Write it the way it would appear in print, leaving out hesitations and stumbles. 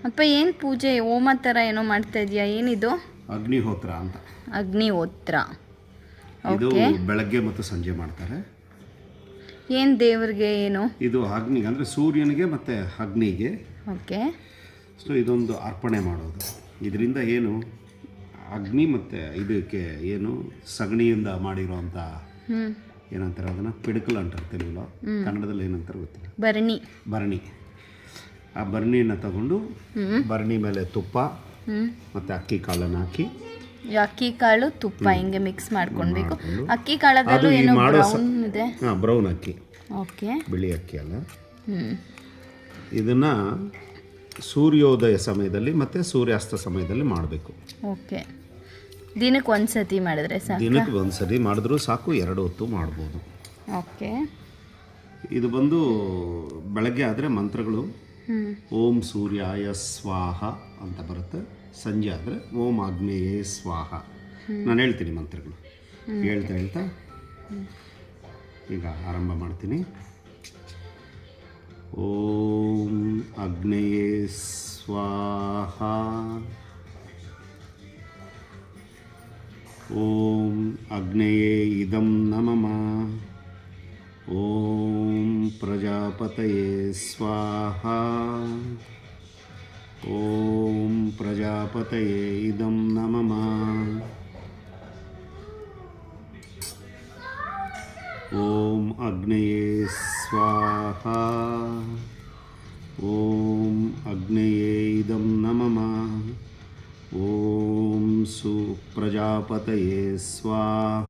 ಅಪ್ಪ ಏನು ಪೂಜೆ ಹೋಮ ಥರ ಏನೋ ಮಾಡ್ತಾ ಇದೆಯಾ? ಏನಿದು? ಅಗ್ನಿಹೋತ್ರ ಅಂತ. ಅಗ್ನಿಹೋತ್ರ. ಇದು ಓಕೆ. ಬೆಳಗ್ಗೆ ಮತ್ತು ಸಂಜೆ ಮಾಡ್ತಾರೆ. ಏನು ದೇವ್ರಿಗೆ ಏನು? ಇದು ಅಗ್ನಿಗೆ ಅಂದರೆ ಸೂರ್ಯನಿಗೆ ಮತ್ತು ಅಗ್ನಿಗೆ. ಓಕೆ. ಸೊ ಇದೊಂದು ಅರ್ಪಣೆ ಮಾಡೋದು. ಇದರಿಂದ ಏನು ಅಗ್ನಿ ಮತ್ತು ಇದಕ್ಕೆ ಏನು ಸಗಣಿಯಿಂದ ಮಾಡಿರೋಂಥ ಏನಂತಾರೆ ಅದನ್ನು ಪಿಡಕಲ್ ಅಂತಾರೆ ತೆಲುಗುలో, ಕನ್ನಡದಲ್ಲಿ ಏನಂತಾರೆ ಗೊತ್ತಿಲ್ಲ. ಭರಣಿ. ಭರಣಿ. ಆ ಭರಣಿಯನ್ನು ತಗೊಂಡು ಭರಣಿ ಮೇಲೆ ತುಪ್ಪ ಮತ್ತು ಅಕ್ಕಿ ಕಾಳನ್ನು ಹಾಕಿ, ಅಕ್ಕಿ ಕಾಳು ತುಪ್ಪ ಹಿಂಗೆ ಮಿಕ್ಸ್ ಮಾಡ್ಕೊಳ್ಬೇಕು. ಅಕ್ಕಿ ಕಾಳದಲ್ಲೂ ಏನೋ ಬ್ರೌನ್ ಇದೆ. ಹಾಂ, ಬ್ರೌನ್ ಅಕ್ಕಿ. ಓಕೆ. ಬಿಳಿ ಅಕ್ಕಿ ಅಲ್ಲ. ಇದನ್ನು ಸೂರ್ಯೋದಯ ಸಮಯದಲ್ಲಿ ಮತ್ತು ಸೂರ್ಯಾಸ್ತ ಸಮಯದಲ್ಲಿ ಮಾಡಬೇಕು. ಓಕೆ. ದಿನಕ್ಕೆ ಒಂದು ಸತಿ ಮಾಡಿದ್ರೆ ಸಾಕು? ದಿನಕ್ಕೆ ಒಂದು ಸರಿ ಮಾಡಿದ್ರೂ ಸಾಕು, 2 ಹೊತ್ತು ಮಾಡ್ಬೋದು. ಓಕೆ. ಇದು ಬಂದು ಬೆಳಗ್ಗೆ ಆದರೆ ಮಂತ್ರಗಳು ಓಂ ಸೂರ್ಯಾಯ ಸ್ವಾಹ ಅಂತ ಬರುತ್ತೆ. ಸಂಜೆ ಆದರೆ ಓಂ ಆಗ್ನೇಯೇ ಸ್ವಾಹ. ನಾನು ಹೇಳ್ತೀನಿ ಮಂತ್ರಗಳು, ಹೇಳ್ತಾ ಈಗ ಆರಂಭ ಮಾಡ್ತೀನಿ. ಓಂ ಆಗ್ನೇಯೇ ಸ್ವಾಹ. ಓಂ ಆಗ್ನೇಯೇ ಇದಂ ನಮಃ. ಓಂ ಪ್ರಜಾಪತಯೇ ಸ್ವಾಹ. ಓಂ ಪ್ರಜಾಪತಯೇ ಇದಂ ನಮಃ. ಓಂ ಅಗ್ನಯೇ ಸ್ವಾಹ. ಓಂ ಅಗ್ನಯೇ ಇದಂ ನಮಃ. ಓಂ ಪ್ರಜಾಪತಯೇ ಸ್ವಾಹ.